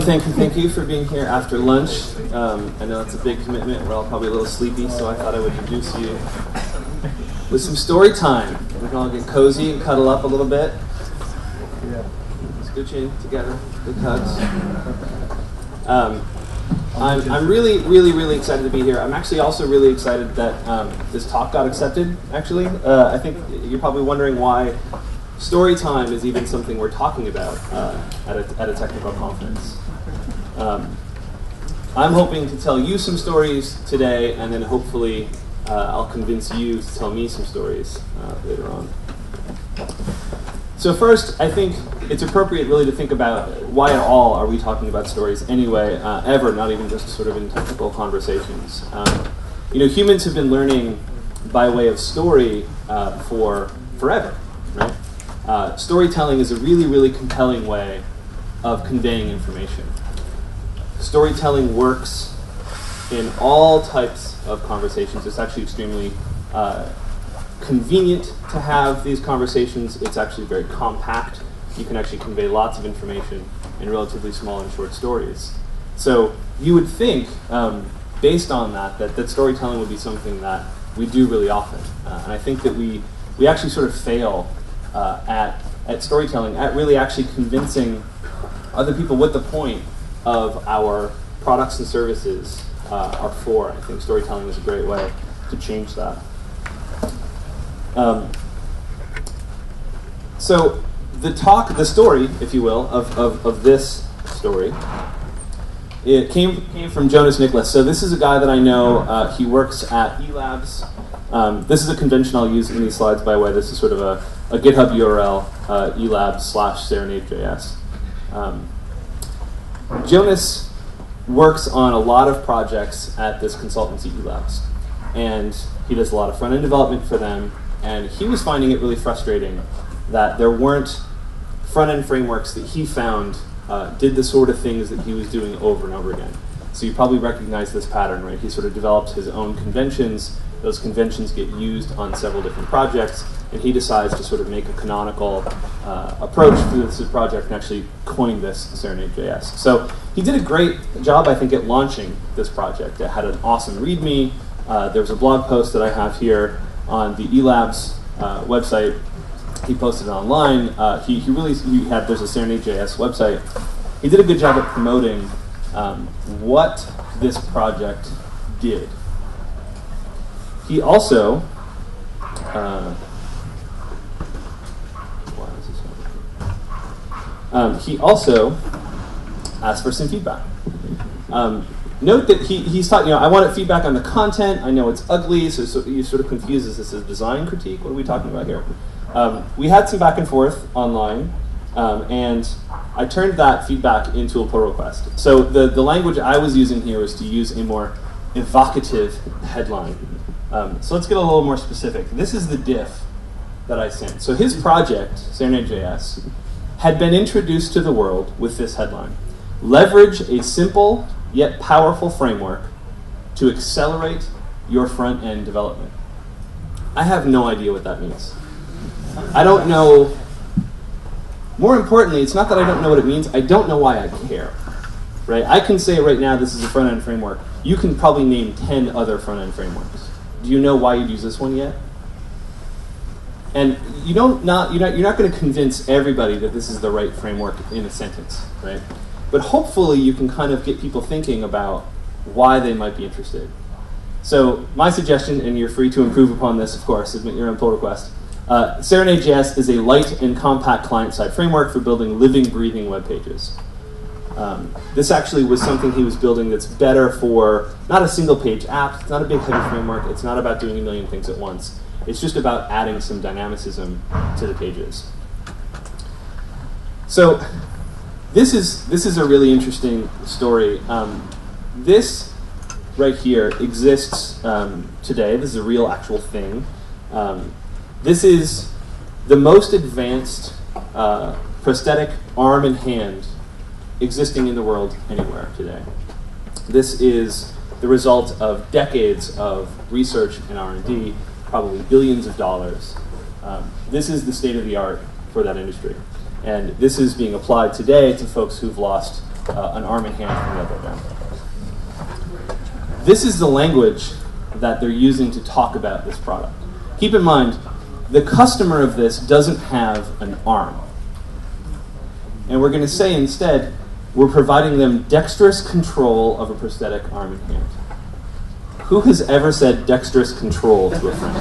thank you for being here after lunch. I know it's a big commitment. We're all probably a little sleepy, so I thought I would introduce you with some story time. We can all get cozy and cuddle up a little bit. Yeah. Scooch in together. Big hugs. I'm really excited to be here. I'm actually also really excited that this talk got accepted, actually. I think you're probably wondering why story time is even something we're talking about at a technical conference. I'm hoping to tell you some stories today, and then hopefully I'll convince you to tell me some stories later on. So first, I think it's appropriate really to think about why at all are we talking about stories anyway, ever, not even just sort of in technical conversations. Humans have been learning by way of story for forever, right? Storytelling is a really compelling way of conveying information. Storytelling works in all types of conversations. It's actually extremely convenient to have these conversations. It's actually very compact. You can actually convey lots of information in relatively small and short stories. So you would think, based on that storytelling would be something that we do really often. And I think that we actually sort of fail at storytelling, at really actually convincing other people what the point of our products and services are for. I think storytelling is a great way to change that. So the story, if you will, of this story, it came from Jonas Nicholas. So this is a guy that I know. He works at eLabs. This is a convention I'll use in these slides, by the way. This is sort of a GitHub URL, elabs/serenade.js. Jonas works on a lot of projects at this consultancy eLabs, and he does a lot of front-end development for them, and he was finding it really frustrating that there weren't front-end frameworks that he found did the sort of things that he was doing over and over again. So you probably recognize this pattern, right? He sort of develops his own conventions. Those conventions get used on several different projects, and he decides to sort of make a canonical approach to this project and actually coin this Serenade.js. So he did a great job, I think, at launching this project. It had an awesome README. There's a blog post that I have here on the eLabs website. He posted it online. There's a Serenade.js website. He did a good job at promoting what this project did. He also asked for some feedback. Note that he's taught, I wanted feedback on the content. I know it's ugly, so you sort of confuse, is this a design critique? What are we talking about here? We had some back and forth online, and I turned that feedback into a pull request. So the language I was using here was to use a more evocative headline. So let's get a little more specific. This is the diff that I sent. So his project, Serenade.js, had been introduced to the world with this headline: leverage a simple yet powerful framework to accelerate your front-end development. I have no idea what that means. I don't know. More importantly, it's not that I don't know what it means. I don't know why I care. Right? I can say right now this is a front-end framework. You can probably name 10 other front-end frameworks. Do you know why you'd use this one yet? And you're not going to convince everybody that this is the right framework in a sentence, right? But hopefully you can kind of get people thinking about why they might be interested. So my suggestion, and you're free to improve upon this, of course, submit your own pull request. Serenade.js is a light and compact client-side framework for building living, breathing web pages. This actually was something he was building that's better for not a single-page app. It's not a big, heavy framework. It's not about doing a million things at once. It's just about adding some dynamicism to the pages. So this is a really interesting story. This right here exists today. This is a real, actual thing. This is the most advanced prosthetic arm and hand existing in the world anywhere today. This is the result of decades of research and R&D, probably billions of dollars. This is the state of the art for that industry. And this is being applied today to folks who've lost an arm and hand from the other down. This is the language that they're using to talk about this product. Keep in mind, the customer of this doesn't have an arm. And we're going to say instead, we're providing them dexterous control of a prosthetic arm and hand. Who has ever said dexterous control to a friend?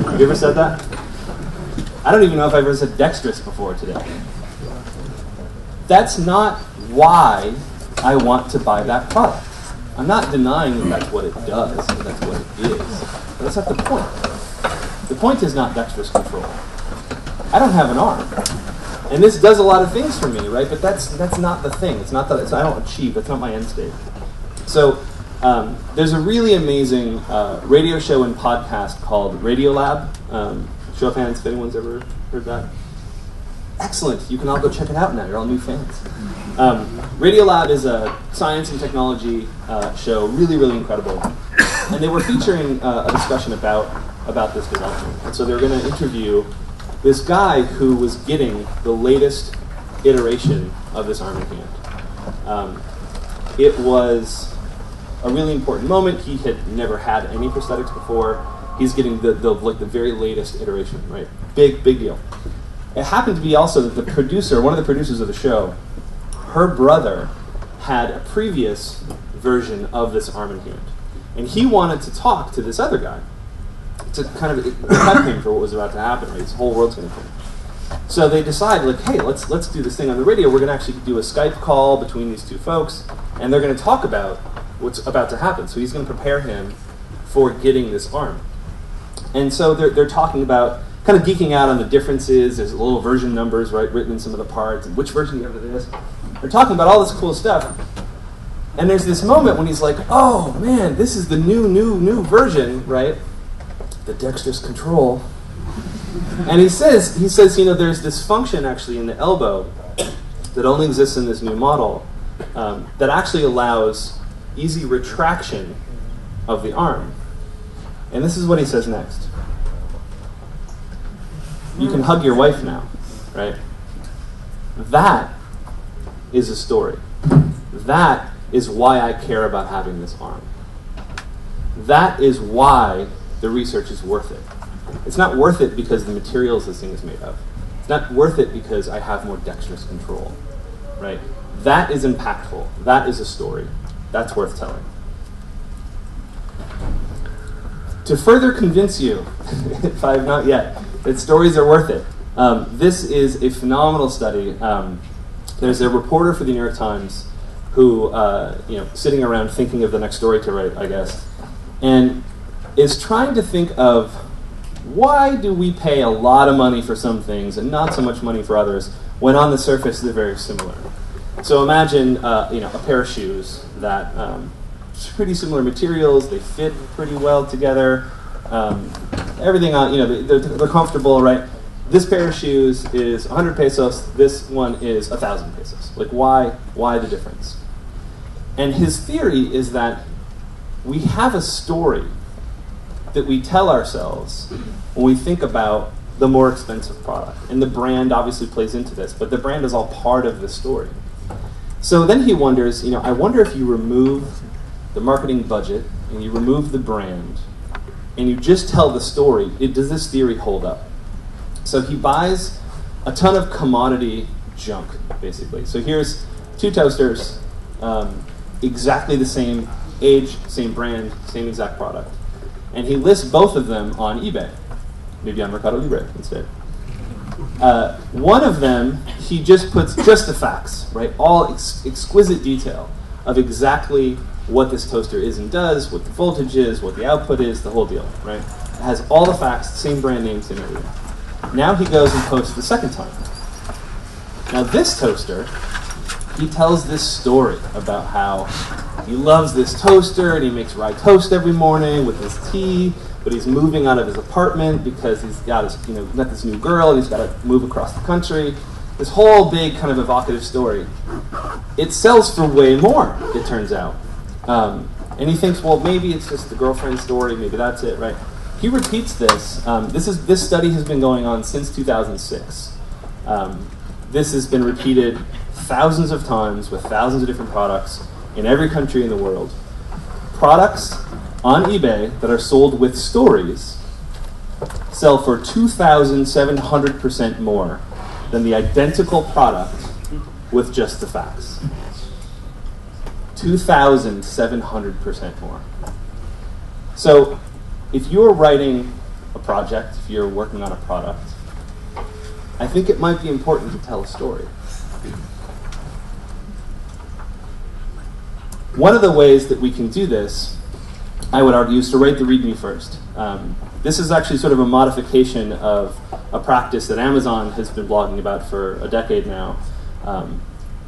Have you ever said that? I don't even know if I've ever said dexterous before today. That's not why I want to buy that product. I'm not denying that that's what it does, and that's what it is. But that's not the point. The point is not dexterous control. I don't have an arm. And this does a lot of things for me, right? But that's not the thing. It's not that I don't achieve. That's not my end state. So there's a really amazing radio show and podcast called Radiolab. Show of hands if anyone's ever heard that. Excellent. You can all go check it out now. You're all new fans. Radiolab is a science and technology show, really, really incredible. And they were featuring a discussion about this development. And so they were going to interview this guy who was getting the latest iteration of this arm and hand. It was a really important moment. He had never had any prosthetics before. He's getting the very latest iteration, right? Big deal. It happened to be also that the producer, one of the producers of the show, her brother had a previous version of this arm and hand. And he wanted to talk to this other guy to kind of prep him for what was about to happen, right? This whole world's going to change. So they decide, like, hey, let's do this thing on the radio. We're going to actually do a Skype call between these two folks, and they're going to talk about what's about to happen. So he's going to prepare him for getting this arm. And so they're talking about kind of geeking out on the differences. There's little version numbers, right, written in some of the parts, and which version you have of this. They're talking about all this cool stuff. And there's this moment when he's like, oh, man, this is the new version, right? The dexterous control. And he says, there's this function actually in the elbow that only exists in this new model that actually allows easy retraction of the arm. And this is what he says next. You can hug your wife now, right? That is a story. That is why I care about having this arm. That is why the research is worth it. It's not worth it because the materials this thing is made of. It's not worth it because I have more dexterous control, right? That is impactful. That is a story. That's worth telling. To further convince you, if I have not yet, that stories are worth it, this is a phenomenal study. There's a reporter for the New York Times who, sitting around thinking of the next story to write, I guess, and is trying to think of why do we pay a lot of money for some things and not so much money for others when on the surface they're very similar. So imagine a pair of shoes that pretty similar materials, they fit pretty well together, everything on, they're comfortable, right? This pair of shoes is 100 pesos, this one is 1,000 pesos. Like, why the difference? And his theory is that we have a story that we tell ourselves when we think about the more expensive product. And the brand obviously plays into this, but the brand is all part of the story. So then he wonders, I wonder if you remove the marketing budget and you remove the brand and you just tell the story, does this theory hold up? So he buys a ton of commodity junk, basically. So here's two toasters, exactly the same age, same brand, same exact product. And he lists both of them on eBay, maybe on Mercado Libre instead. One of them, he just puts just the facts, right? All exquisite detail of exactly what this toaster is and does, what the voltage is, what the output is, the whole deal, right? It has all the facts, same brand names and everything. Now he goes and posts the second time. Now this toaster, he tells this story about how he loves this toaster and he makes rye toast every morning with his tea, but he's moving out of his apartment because he's got his, met this new girl and he's got to move across the country. This whole big kind of evocative story. It sells for way more, it turns out. And he thinks, well, maybe it's just the girlfriend story, maybe that's it, right? He repeats this. This study has been going on since 2006. This has been repeated thousands of times with thousands of different products in every country in the world. Products on eBay that are sold with stories sell for 2,700% more than the identical product with just the facts. 2,700% more. So if you're writing a project, if you're working on a product, I think it might be important to tell a story. One of the ways that we can do this, I would argue, is to write the README first. This is actually sort of a modification of a practice that Amazon has been blogging about for a decade now,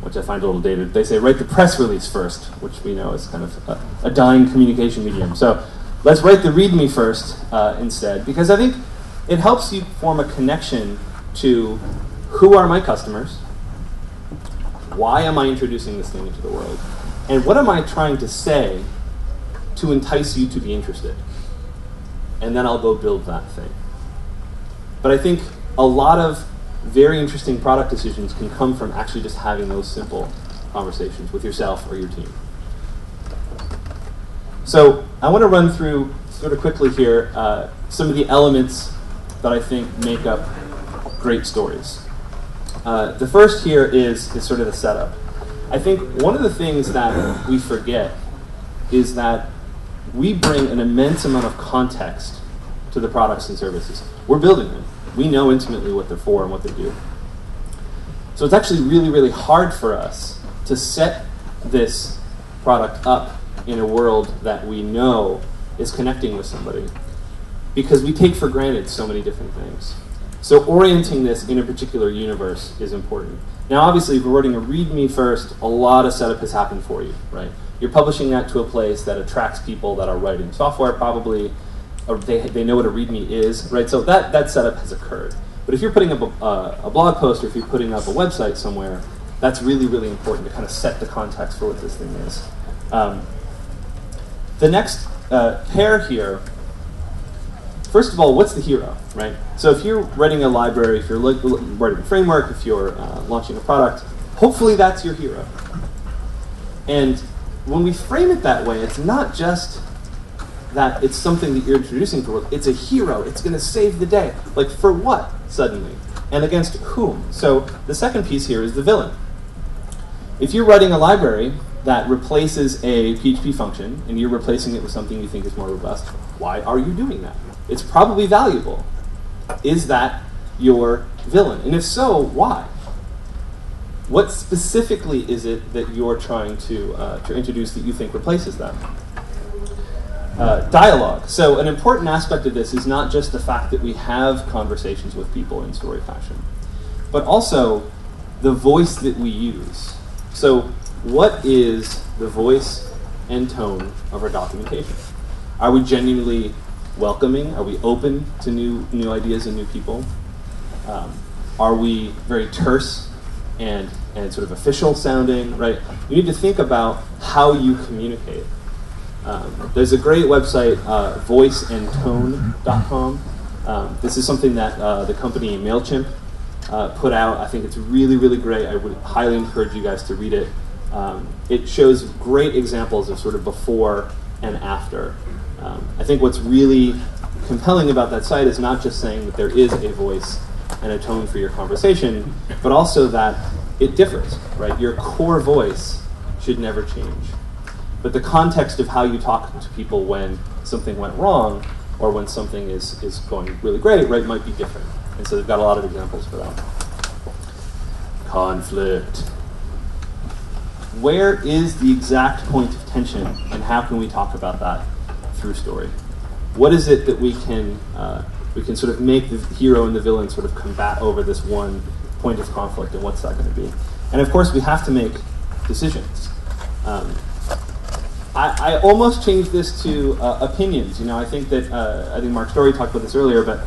which I find a little dated. They say write the press release first, which we know is kind of a dying communication medium. So let's write the README first instead, because I think it helps you form a connection to who are my customers, why am I introducing this thing into the world, and what am I trying to say to entice you to be interested? And then I'll go build that thing. But I think a lot of very interesting product decisions can come from actually just having those simple conversations with yourself or your team. So I want to run through sort of quickly here some of the elements that I think make up great stories. The first here is sort of the setup. I think one of the things that we forget is that we bring an immense amount of context to the products and services. We're building them. We know intimately what they're for and what they do. So it's actually really, really hard for us to set this product up in a world that we know is connecting with somebody, because we take for granted so many different things. So orienting this in a particular universe is important. Now, obviously, if we're writing a README first, a lot of setup has happened for you, right? You're publishing that to a place that attracts people that are writing software, probably, or they know what a README is, right? So that setup has occurred. But if you're putting up a blog post, or if you're putting up a website somewhere, that's really, really important to kind of set the context for what this thing is. The next pair here, first of all, what's the hero, right? So if you're writing a library, if you're writing a framework, if you're launching a product, hopefully that's your hero. And when we frame it that way, it's not just that it's something that you're introducing to the world. It's a hero. It's going to save the day. Like, for what, suddenly? And against whom? So the second piece here is the villain. If you're writing a library that replaces a PHP function, and you're replacing it with something you think is more robust, why are you doing that? It's probably valuable. Is that your villain? And if so, why? What specifically is it that you're trying to introduce that you think replaces them? Dialogue. So an important aspect of this is not just the fact that we have conversations with people in story fashion, but also the voice that we use. So what is the voice and tone of our documentation? Are we genuinely welcoming? Are we open to new ideas and new people? Are we very terse and sort of official sounding, right? You need to think about how you communicate. There's a great website, voiceandtone.com. This is something that the company MailChimp put out. I think it's really, really great. I would highly encourage you guys to read it. It shows great examples of sort of before and after. I think what's really compelling about that site is not just saying that there is a voice and a tone for your conversation, but also that it differs, right? Your core voice should never change. But the context of how you talk to people when something went wrong or when something is going really great, right, might be different. And so they've got a lot of examples for that. Conflict. Where is the exact point of tension, and how can we talk about that through story? What is it that we can sort of make the hero and the villain sort of combat over this one point of conflict, and what's that going to be? And of course, we have to make decisions. I almost changed this to opinions. You know, I think Mark Story talked about this earlier, but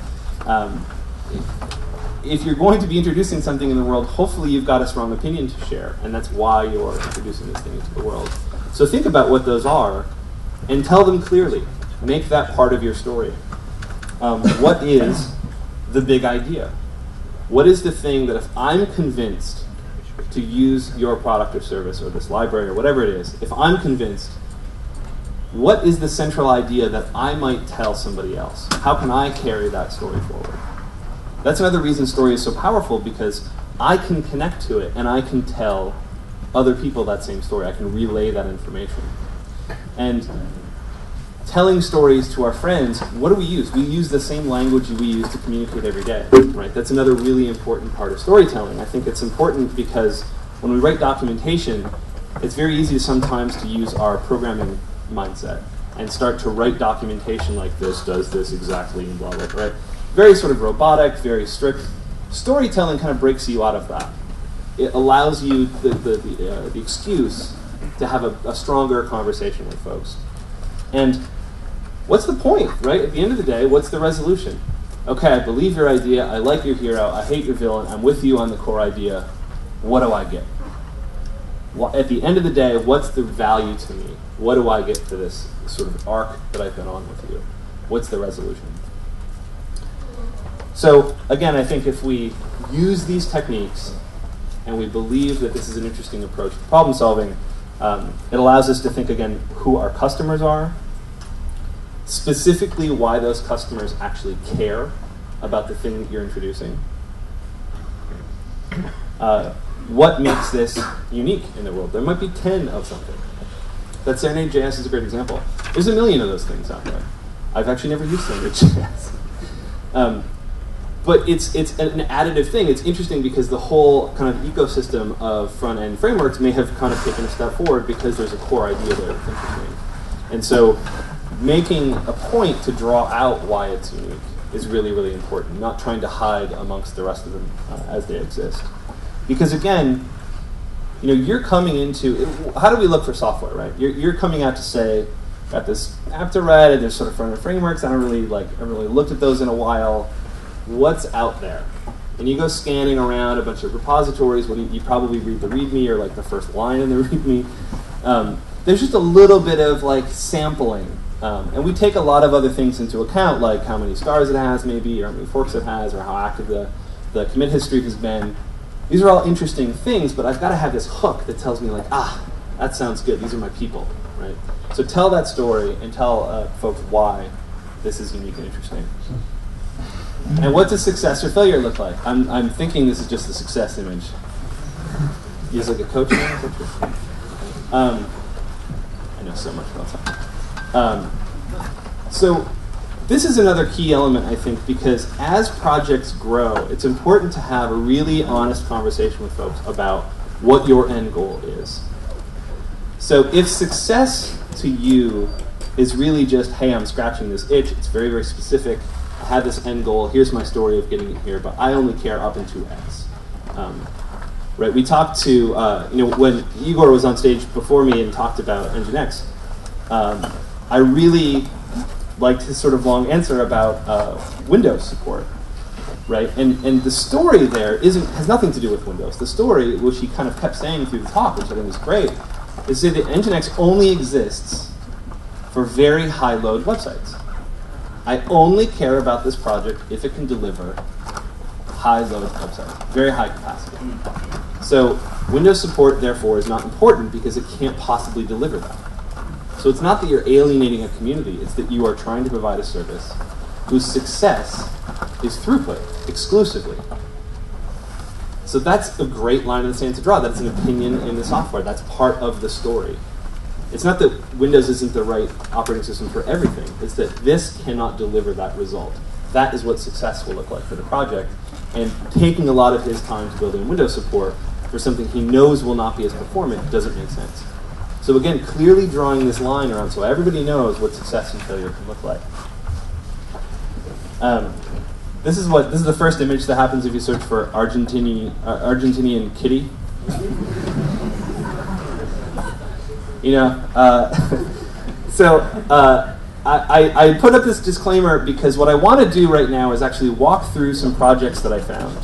if you're going to be introducing something in the world, hopefully you've got a strong opinion to share, and that's why you're introducing this thing into the world. So think about what those are, and tell them clearly. Make that part of your story. What is the big idea? What is the thing that if I'm convinced to to use your product or service or this library or whatever it is, if I'm convinced, what is the central idea that I might tell somebody else? How can I carry that story forward? That's another reason story is so powerful, because I can connect to it and I can tell other people that same story. I can relay that information. And telling stories to our friends, what do we use? We use the same language we use to communicate every day, right? That's another really important part of storytelling. I think it's important because when we write documentation, it's very easy sometimes to use our programming mindset and start to write documentation like this does this exactly and blah, blah, blah, right? Very sort of robotic, very strict. Storytelling kind of breaks you out of that. It allows you the excuse to have a stronger conversation with folks. And what's the point, right? At the end of the day, what's the resolution? Okay, I believe your idea, I like your hero, I hate your villain, I'm with you on the core idea. What do I get? Well, at the end of the day, what's the value to me? What do I get for this sort of arc that I've been on with you? What's the resolution? So again, I think if we use these techniques and we believe that this is an interesting approach to problem solving, it allows us to think again who our customers are, specifically why those customers actually care about the thing that you're introducing. What makes this unique in the world? There might be 10 of something. That Serenade.js is a great example. There's a million of those things out there. I've actually never used Serenade.js. But it's an additive thing. It's interesting because the whole kind of ecosystem of front-end frameworks may have kind of taken a step forward because there's a core idea there that's interesting. And so making a point to draw out why it's unique is really, really important, not trying to hide amongst the rest of them as they exist. Because again, you know, you're coming into, how do we look for software, right? You're coming out to say, got this app to write, and there's sort of front-end frameworks, I haven't really looked at those in a while. What's out there? And you go scanning around a bunch of repositories. You probably read the README or like the first line in the README. There's just a little bit of like sampling. And we take a lot of other things into account, like how many stars it has maybe, or how many forks it has, or how active the commit history has been. These are all interesting things, but I've got to have this hook that tells me like, that sounds good. These are my people, right? So tell that story and tell folks why this is unique and interesting. And what does success or failure look like? I'm thinking this is just the success image. Use like a coach now? I know so much about that. So this is another key element, I think, because as projects grow, it's important to have a really honest conversation with folks about what your end goal is. So if success to you is really just, hey, I'm scratching this itch, it's very, very specific, I have this end goal, here's my story of getting it here, but I only care up into X. Right? We talked to, when Igor was on stage before me and talked about Nginx, I really liked his sort of long answer about Windows support, right? And the story there has nothing to do with Windows. The story, which he kind of kept saying through the talk, which I think was great, is that Nginx only exists for very high load websites. I only care about this project if it can deliver high-load websites, very high capacity. So Windows support, therefore, is not important because it can't possibly deliver that. So it's not that you're alienating a community, it's that you are trying to provide a service whose success is throughput, exclusively. So that's a great line in the sand to draw. That's an opinion in the software. That's part of the story. It's not that Windows isn't the right operating system for everything. It's that this cannot deliver that result. That is what success will look like for the project. And taking a lot of his time to build in Windows support for something he knows will not be as performant doesn't make sense. So again, clearly drawing this line around so everybody knows what success and failure can look like. This is the first image that happens if you search for Argentinian kitty. I put up this disclaimer because what I want to do right now is actually walk through some projects that I found.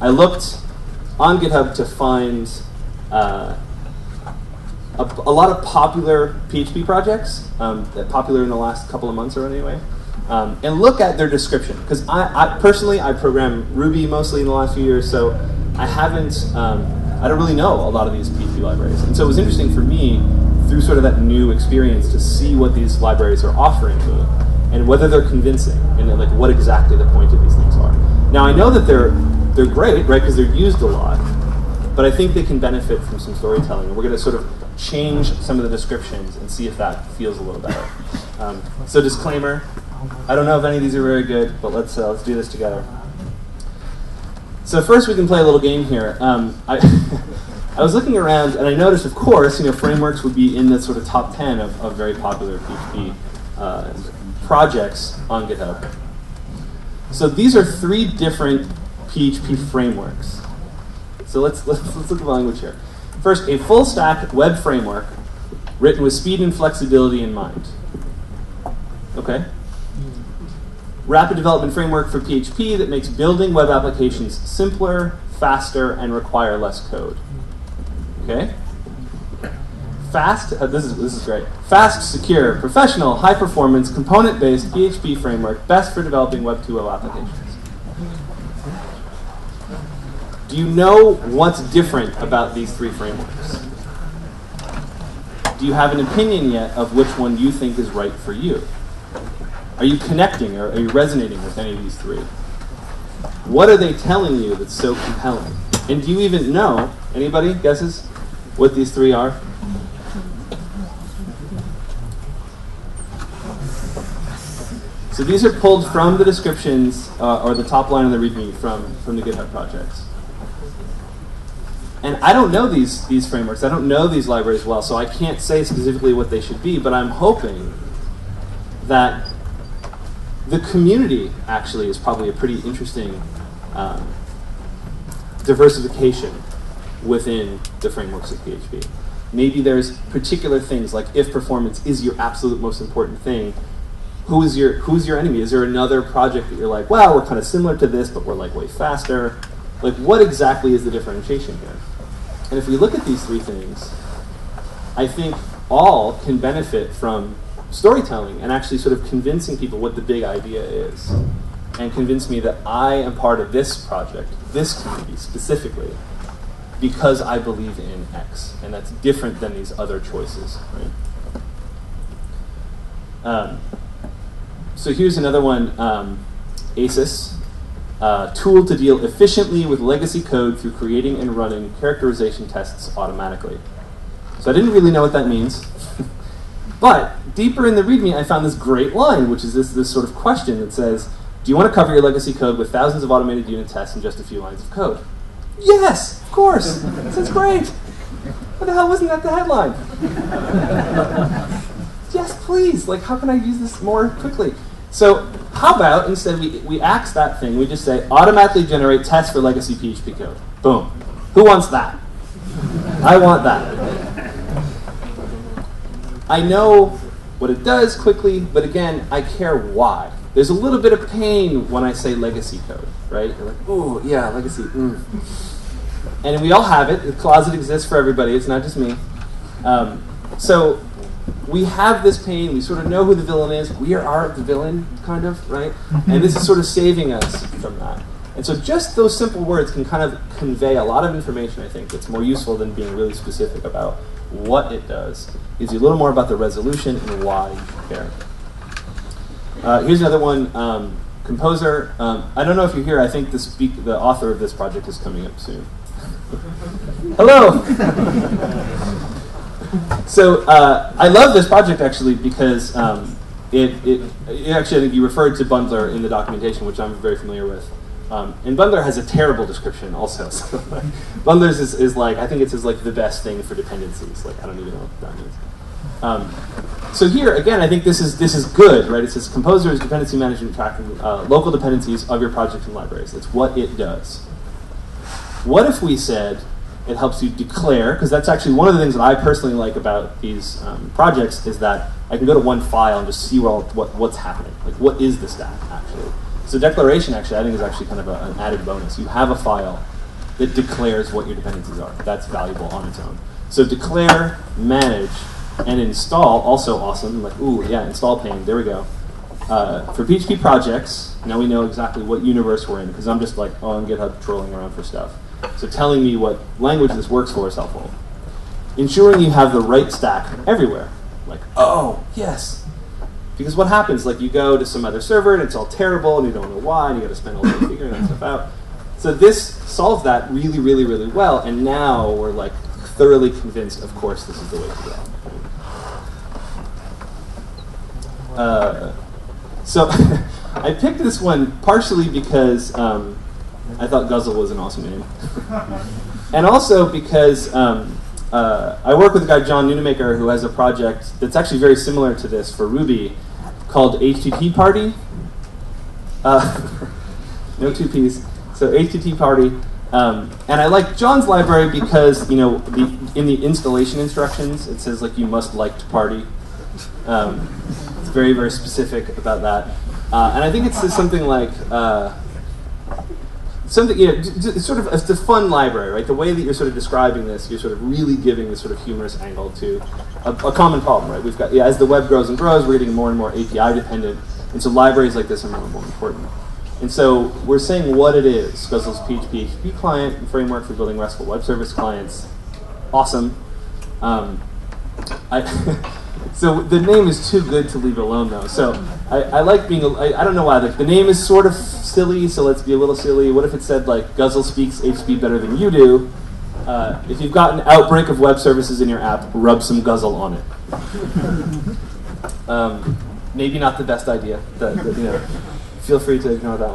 I looked on GitHub to find a lot of popular PHP projects, popular in the last couple of months or anyway, and look at their description. Because I personally program Ruby mostly in the last few years, so I haven't I don't really know a lot of these PHP libraries. And so it was interesting for me, through sort of that new experience, to see what these libraries are offering me, and whether they're convincing, and like what exactly the point of these things are. Now I know that they're great, right, because they're used a lot, but I think they can benefit from some storytelling, and we're going to sort of change some of the descriptions and see if that feels a little better. So disclaimer, I don't know if any of these are very good, but let's do this together. So first we can play a little game here. I was looking around and I noticed, of course, frameworks would be in the sort of top 10 of very popular PHP projects on GitHub. So these are 3 different PHP frameworks. So let's look at the language here. First, a full stack web framework written with speed and flexibility in mind. Okay? Rapid development framework for PHP that makes building web applications simpler, faster, and require less code. Okay? Fast, this is great. Fast, secure, professional, high-performance, component-based PHP framework best for developing Web 2.0 applications. Do you know what's different about these 3 frameworks? Do you have an opinion yet of which one you think is right for you? Are you connecting, or are you resonating with any of these 3? What are they telling you that's so compelling? And do you even know, anybody guesses, what these 3 are? So these are pulled from the descriptions, or the top line of the README from the GitHub projects. And I don't know these frameworks, I don't know these libraries well, so I can't say specifically what they should be, but I'm hoping that the community actually is probably a pretty interesting diversification within the frameworks of PHP. Maybe there's particular things, like if performance is your absolute most important thing, who's your enemy? Is there another project that you're like, wow, we're kind of similar to this, but we're like way faster? Like, what exactly is the differentiation here? And if we look at these 3 things, I think all can benefit from storytelling and actually sort of convincing people what the big idea is, and convince me that I am part of this project, this community specifically, because I believe in X, and that's different than these other choices, right? So here's another one, ASIS, tool to deal efficiently with legacy code through creating and running characterization tests automatically. So I didn't really know what that means, but deeper in the README I found this great line, which is this sort of question that says, do you want to cover your legacy code with thousands of automated unit tests in just a few lines of code? Yes, of course. This is great. What the hell wasn't that the headline? Yes, please. Like, how can I use this more quickly? So how about instead we axe that thing, we just say automatically generate tests for legacy PHP code. Boom. Who wants that? I want that. I know what it does quickly, but again, I care why. There's a little bit of pain when I say legacy code, right? You're like, ooh, yeah, legacy. And we all have it. The closet exists for everybody. It's not just me. So we have this pain. We sort of know who the villain is. We are the villain, kind of, right? And this is sort of saving us from that. And so just those simple words can kind of convey a lot of information, I think, that's more useful than being really specific about what it does. Gives you a little more about the resolution and why you should care. Here's another one, Composer. I don't know if you're here. I think the author of this project is coming up soon. Hello! So I love this project, actually, because actually, I think you referred to Bundler in the documentation, which I'm very familiar with. And Bundler has a terrible description also. So Bundler's is like, I think it's like the best thing for dependencies. Like, I don't even know what that means. So here, again, I think this is good, right? It says Composer is dependency management tracking local dependencies of your project and libraries. That's what it does. What if we said it helps you declare, because that's actually one of the things that I personally like about these projects, is that I can go to one file and just see what's happening. Like, what is the stack, actually? So declaration, actually, I think is actually kind of an added bonus. You have a file that declares what your dependencies are. That's valuable on its own. So declare, manage, and install, also awesome. Like, ooh, yeah, install pane, there we go. For PHP projects, now we know exactly what universe we're in, because I'm just like on GitHub trolling around for stuff. So telling me what language this works for is helpful. Ensuring you have the right stack everywhere. Like, oh, yes. Because what happens, like you go to some other server and it's all terrible and you don't know why and you got to spend all day figuring that stuff out. So this solves that really, really, really well, and now we're like thoroughly convinced, of course, this is the way to go. So I picked this one partially because I thought Guzzle was an awesome name. And also because I work with a guy, John Nunemaker, who has a project that's actually very similar to this for Ruby called HTTP Party. No two P's. So HTTP Party. And I like John's library because, you know, in the installation instructions, it says, like, you must like to party. It's very, very specific about that. And I think it says something like, it's sort of, it's a fun library, right? The way that you're sort of describing this, you're sort of really giving this sort of humorous angle to a common problem, right? We've got, as the web grows and grows, we're getting more and more API dependent, and so libraries like this are more and more important. And so we're saying what it is. Guzzle's PHP client and framework for building RESTful web service clients. Awesome. So the name is too good to leave alone, though. So I like being, I don't know why. The name is sort of silly, so let's be a little silly. What if it said, like, Guzzle speaks HTTP better than you do? If you've got an outbreak of web services in your app, rub some Guzzle on it. Maybe not the best idea. You know, feel free to ignore that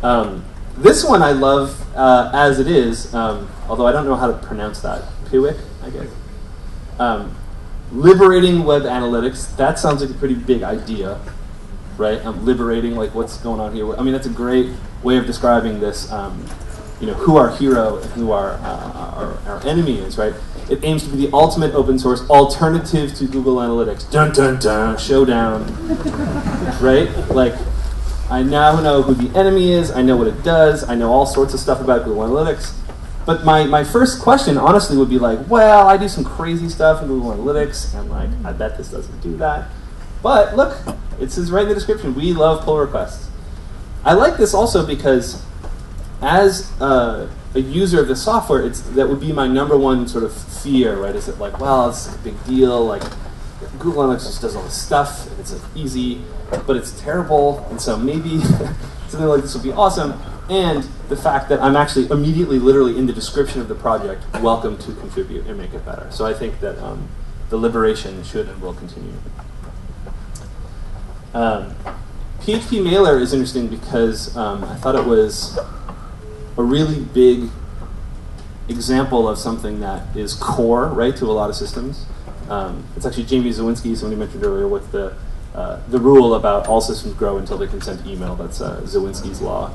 one. This one I love as it is, although I don't know how to pronounce that. Piwik, I guess. Liberating web analytics. That sounds like a pretty big idea, right? Liberating, like, what's going on here. I mean, that's a great way of describing this, you know, who our hero and who our enemy is, right? It aims to be the ultimate open source alternative to Google Analytics. Dun, dun, dun, showdown, right? Like, I now know who the enemy is, I know what it does, I know all sorts of stuff about Google Analytics. But my first question, honestly, would be like, well, I do some crazy stuff in Google Analytics, and like, I bet this doesn't do that. But look, it says right in the description, we love pull requests. I like this also because as a user of the software, that would be my #1 sort of fear, right? Is it like, well, it's a big deal, like, Google Analytics just does all this stuff, and it's like easy, but it's terrible, and so maybe something like this would be awesome. And the fact that I'm actually immediately, literally in the description of the project, welcome to contribute and make it better. So I think that the liberation should and will continue. PHP Mailer is interesting because I thought it was a really big example of something that is core, right, to a lot of systems. It's actually Jamie Zawinski, somebody mentioned earlier, with the rule about all systems grow until they can send email. That's Zawinski's law.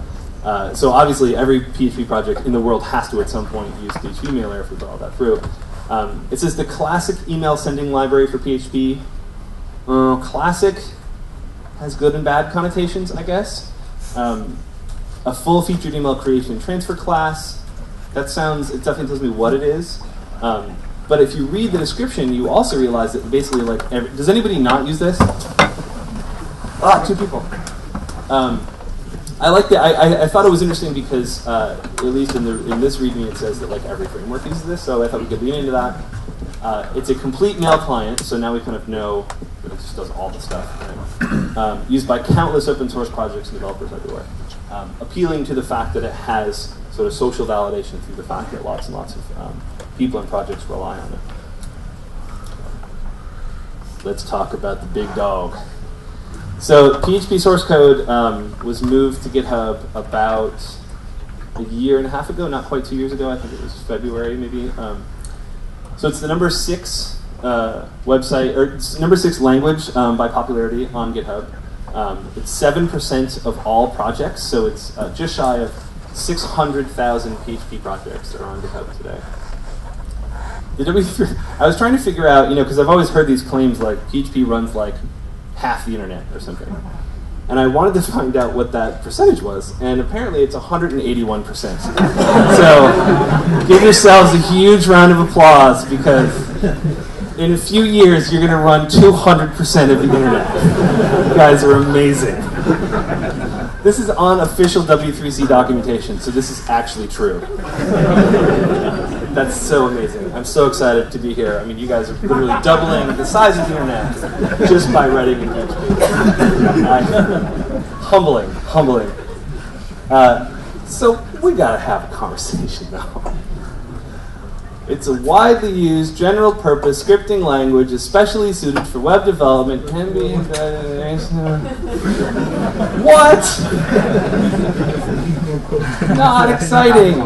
So obviously, every PHP project in the world has to, at some point, use PHP Mailer if we put all that through. It says the classic email sending library for PHP. Classic has good and bad connotations, I guess. A full-featured email creation and transfer class. It definitely tells me what it is. But if you read the description, you also realize that basically, like, does anybody not use this? Ah, 2 people. I like that. I thought it was interesting because at least in this README it says that like every framework uses this, so I thought we could lean into that. It's a complete mail client, so now we kind of know that it just does all the stuff. Right? Used by countless open source projects and developers everywhere. Appealing to the fact that it has sort of social validation through the fact that lots and lots of people and projects rely on it. Let's talk about the big dog. So PHP source code was moved to GitHub about a year and a half ago, not quite 2 years ago. I think it was February, maybe. So it's the #6 website, or it's #6 language by popularity on GitHub. It's 7% of all projects, so it's just shy of 600,000 PHP projects that are on GitHub today. I was trying to figure out, because I've always heard these claims like PHP runs like half the internet or something. And I wanted to find out what that percentage was, and apparently it's 181%. So give yourselves a huge round of applause, because in a few years you're going to run 200% of the internet. You guys are amazing. This is on official W3C documentation, so this is actually true. That's so amazing. I'm so excited to be here. I mean, you guys are literally doubling the size of the internet just by writing in PHP. Humbling, humbling. So we gotta have a conversation now. It's a widely used general purpose scripting language, especially suited for web development, can be What? Not exciting.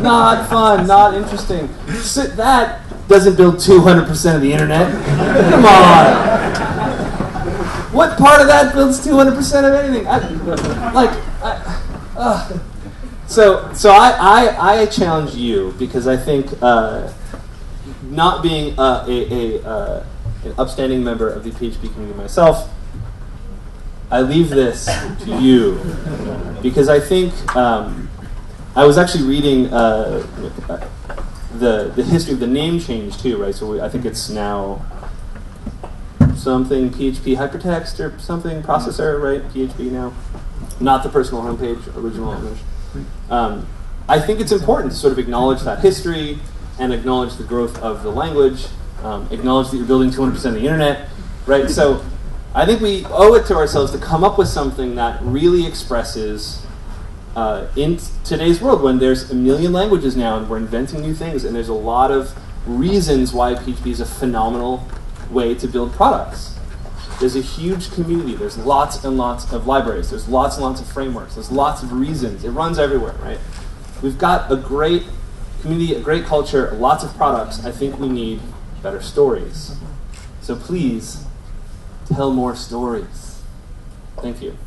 Not fun. Not interesting. So that doesn't build 200% of the internet. Come on. What part of that builds 200% of anything? So I challenge you, because I think not being an upstanding member of the PHP community myself, I leave this to you, because I think I was actually reading the history of the name change too, right? So I think it's now something PHP hypertext or something processor, right? PHP now, not the personal homepage, original image. I think it's important to sort of acknowledge that history and acknowledge the growth of the language, acknowledge that you're building 200% of the internet, right? So I think we owe it to ourselves to come up with something that really expresses, in today's world when there's a million languages now and we're inventing new things and there's a lot of reasons why PHP is a phenomenal way to build products. There's a huge community. There's lots and lots of libraries. There's lots and lots of frameworks. There's lots of reasons. It runs everywhere, right? We've got a great community, a great culture, lots of products. I think we need better stories. So please, tell more stories. Thank you.